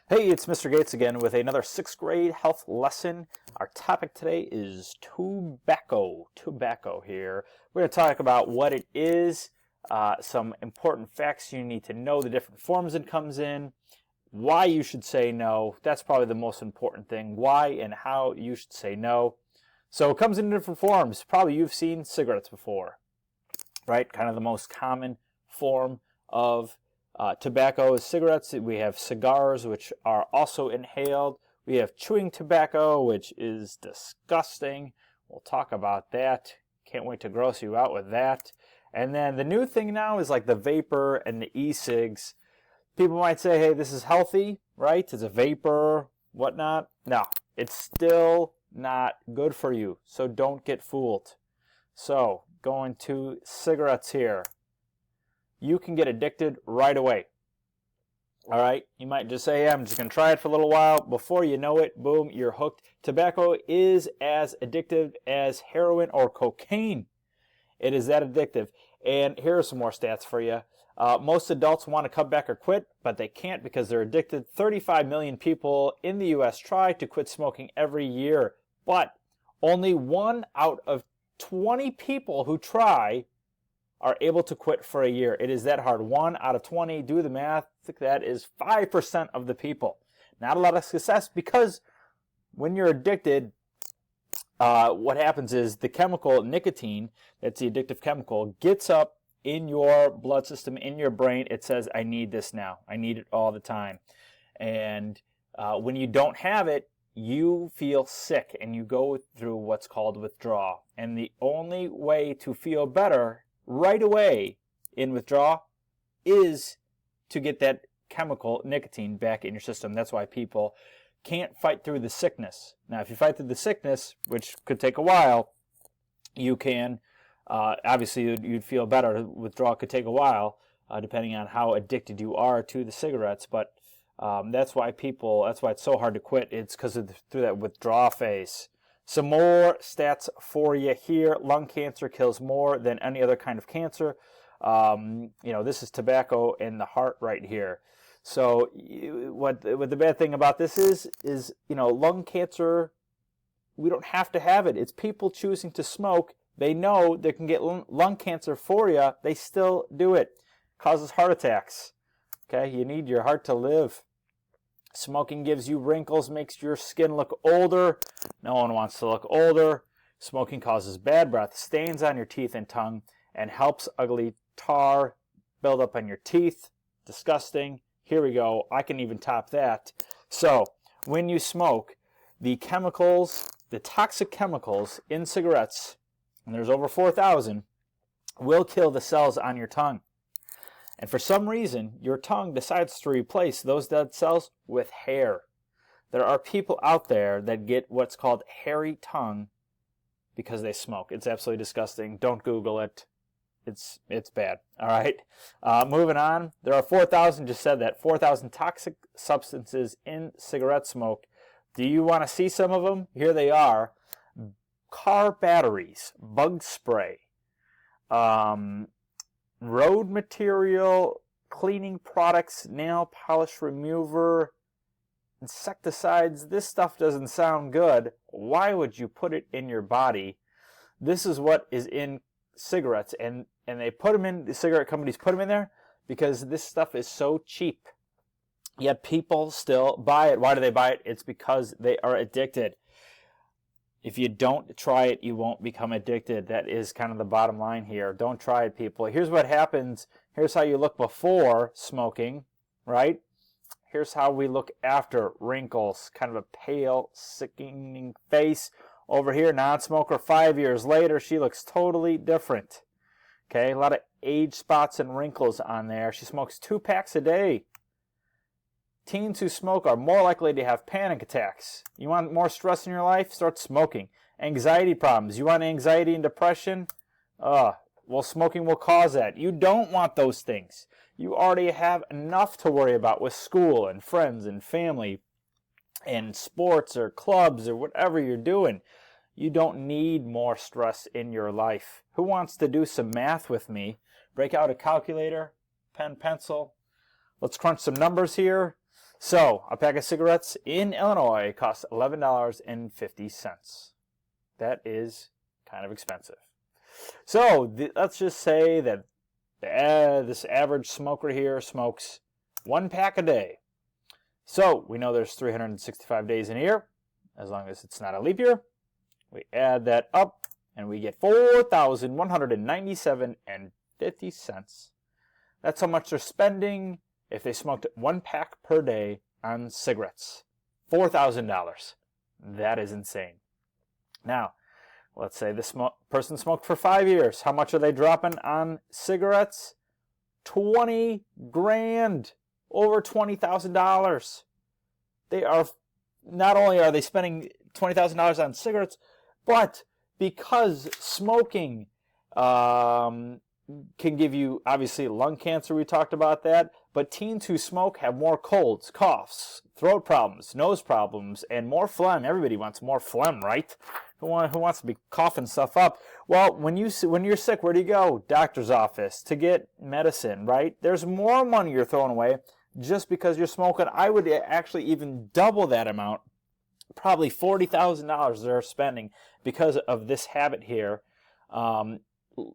Hey, it's Mr. Gates again with another 6th grade health lesson. Our topic today is tobacco. Tobacco here. We're going to talk about what it is, some important facts you need to know, the different forms it comes in, why you should say no. That's probably the most important thing, why and how you should say no. So it comes in different forms. Probably you've seen cigarettes before, right? Kind of the most common form of tobacco is cigarettes. We have cigars, which are also inhaled. We have chewing tobacco, which is disgusting. We'll talk about that. Can't wait to gross you out with that. And then the new thing now is like the vapor and the e-cigs. People might say, hey, this is healthy, right? It's a vapor, whatnot. No, it's still not good for you, so don't get fooled. So, going to cigarettes here. You can get addicted right away. All right, you might just say, hey, I'm just going to try it for a little while. Before you know it, boom, you're hooked. Tobacco is as addictive as heroin or cocaine. It is that addictive. And here are some more stats for you. Most adults want to cut back or quit, but they can't because they're addicted. 35 million people in the U.S. try to quit smoking every year, but only 1 out of 20 people who try are able to quit for a year. It is that hard. 1 out of 20, do the math, that is 5% of the people. Not a lot of success because when you're addicted, what happens is the chemical nicotine, that's the addictive chemical, gets up in your blood system, in your brain. It says, I need this now. I need it all the time. And when you don't have it, you feel sick and you go through what's called withdrawal. And the only way to feel better right away in withdrawal is to get that chemical nicotine back in your system. That's why people can't fight through the sickness. Now, if you fight through the sickness, which could take a while, you can, obviously you'd feel better. Withdrawal could take a while, depending on how addicted you are to the cigarettes, but that's why it's so hard to quit. It's because of through that withdrawal phase. Some more stats for you here. Lung cancer kills more than any other kind of cancer. This is tobacco in the heart right here. So what the bad thing about this is lung cancer, we don't have to have it. It's people choosing to smoke. They know they can get lung cancer for you. They still do it. Causes heart attacks. Okay, you need your heart to live. Smoking gives you wrinkles, makes your skin look older. No one wants to look older. Smoking causes bad breath, stains on your teeth and tongue, and helps ugly tar build up on your teeth. Disgusting. Here we go. I can even top that. So, when you smoke, the chemicals, the toxic chemicals in cigarettes, and there's over 4,000, will kill the cells on your tongue. And for some reason, your tongue decides to replace those dead cells with hair. There are people out there that get what's called hairy tongue because they smoke. It's absolutely disgusting. Don't Google it. It's bad. All right. Moving on. There are 4,000, just said that, 4,000 toxic substances in cigarette smoke. Do you want to see some of them? Here they are. Car batteries, bug spray, road material, cleaning products, nail polish remover, insecticides. This stuff doesn't sound good. Why would you put it in your body? This is what is in cigarettes, and they put them in, the cigarette companies put them in there because this stuff is so cheap. Yet people still buy it. Why do they buy it? It's because they are addicted. If you don't try it, you won't become addicted. That is kind of the bottom line here. Don't try it, people. Here's what happens. Here's how you look before smoking, right? Here's how we look after. Wrinkles, kind of a pale, sickening face. Over here, non-smoker, 5 years later, she looks totally different. Okay, a lot of age spots and wrinkles on there. She smokes 2 packs a day. Teens who smoke are more likely to have panic attacks. You want more stress in your life? Start smoking. Anxiety problems. You want anxiety and depression? Well, smoking will cause that. You don't want those things. You already have enough to worry about with school and friends and family and sports or clubs or whatever you're doing. You don't need more stress in your life. Who wants to do some math with me? Break out a calculator, pen, pencil. Let's crunch some numbers here. So a pack of cigarettes in Illinois costs $11.50. That is kind of expensive. So let's just say that this average smoker here smokes 1 pack a day. So we know there's 365 days in a year, as long as it's not a leap year. We add that up, and we get $4,197.50. That's how much they're spending if they smoked 1 pack per day on cigarettes. $4,000. That is insane. Now, let's say this person smoked for 5 years. How much are they dropping on cigarettes? 20 grand. Over $20,000. They are, not only are they spending $20,000 on cigarettes, but because smoking can give you, obviously, lung cancer, we talked about that, but teens who smoke have more colds, coughs, throat problems, nose problems, and more phlegm. Everybody wants more phlegm, right? Who wants to be coughing stuff up? Well, when you're sick, where do you go? Doctor's office to get medicine, right? There's more money you're throwing away just because you're smoking. I would actually even double that amount, probably $40,000 they're spending because of this habit here. The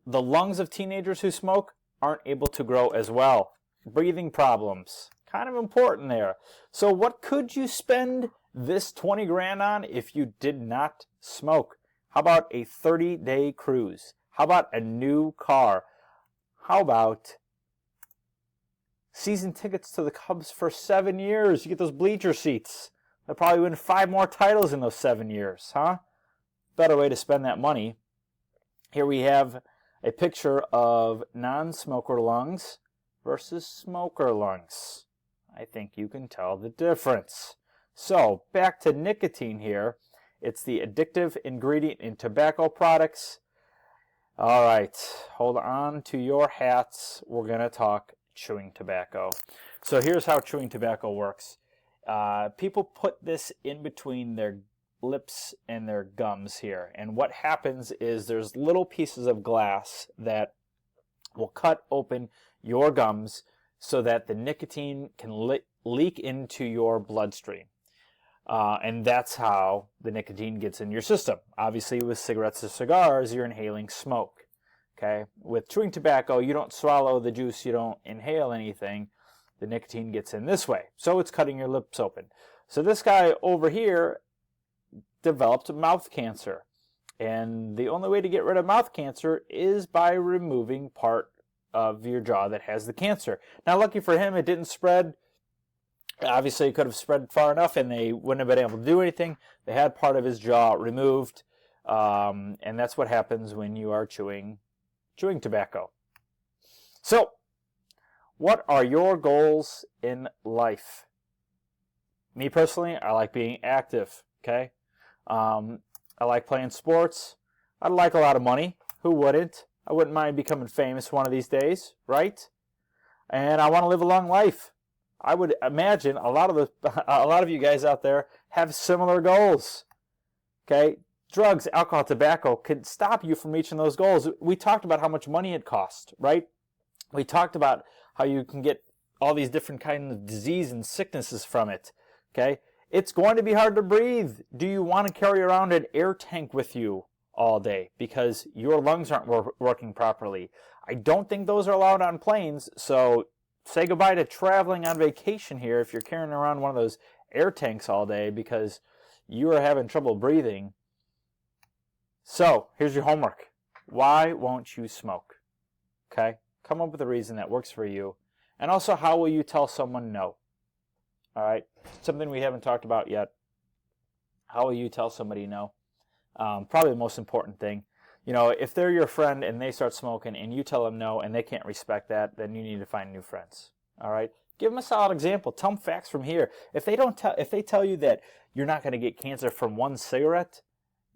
lungs of teenagers who smoke aren't able to grow as well. Breathing problems, kind of important there. So what could you spend this 20 grand on if you did not smoke? How about a 30-day cruise? How about a new car? How about season tickets to the Cubs for 7 years? You get those bleacher seats. They'll probably win 5 more titles in those 7 years, huh? Better way to spend that money. Here we have a picture of non-smoker lungs versus smoker lungs. I think you can tell the difference. So, back to nicotine here. It's the addictive ingredient in tobacco products. All right, hold on to your hats. We're going to talk chewing tobacco. So here's how chewing tobacco works. People put this in between their lips and their gums here. And what happens is there's little pieces of glass that will cut open your gums so that the nicotine can leak into your bloodstream. And that's how the nicotine gets in your system. Obviously, with cigarettes or cigars, you're inhaling smoke. Okay? With chewing tobacco, you don't swallow the juice, you don't inhale anything. The nicotine gets in this way. So it's cutting your lips open. So this guy over here developed mouth cancer. And the only way to get rid of mouth cancer is by removing part of your jaw that has the cancer. Now, lucky for him, it didn't spread. Obviously, it could have spread far enough and they wouldn't have been able to do anything. They had part of his jaw removed. And that's what happens when you are chewing tobacco. So, what are your goals in life? Me personally, I like being active, okay? I like playing sports. I'd like a lot of money. Who wouldn't? I wouldn't mind becoming famous one of these days, right? And I want to live a long life. I would imagine a lot of you guys out there have similar goals. Okay? Drugs, alcohol, tobacco can stop you from reaching those goals. We talked about how much money it costs, right? We talked about how you can get all these different kinds of disease and sicknesses from it. Okay? It's going to be hard to breathe. Do you want to carry around an air tank with you all day because your lungs aren't working properly? I don't think those are allowed on planes, so say goodbye to traveling on vacation here if you're carrying around one of those air tanks all day because you are having trouble breathing. So, here's your homework. Why won't you smoke? Okay? Come up with a reason that works for you. And also, how will you tell someone no? All right? Something we haven't talked about yet. How will you tell somebody no? Probably the most important thing. You know, if they're your friend and they start smoking and you tell them no and they can't respect that, then you need to find new friends. All right? Give them a solid example. Tell them facts from here. If they tell you that you're not going to get cancer from one cigarette,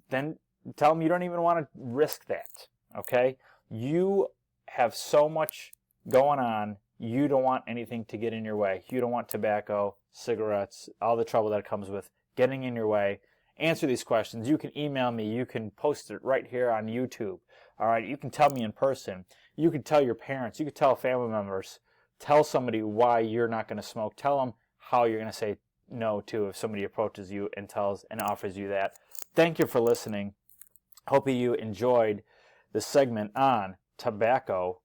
then tell them you don't even want to risk that. Okay? You have so much going on. You don't want anything to get in your way. You don't want tobacco, cigarettes, all the trouble that comes with getting in your way. Answer these questions. You can email me. You can post it right here on YouTube. All right? You can tell me in person. You can tell your parents. You can tell family members. Tell somebody why you're not going to smoke. Tell them how you're going to say no to if somebody approaches you and offers you that. Thank you for listening. Hope you enjoyed this segment on tobacco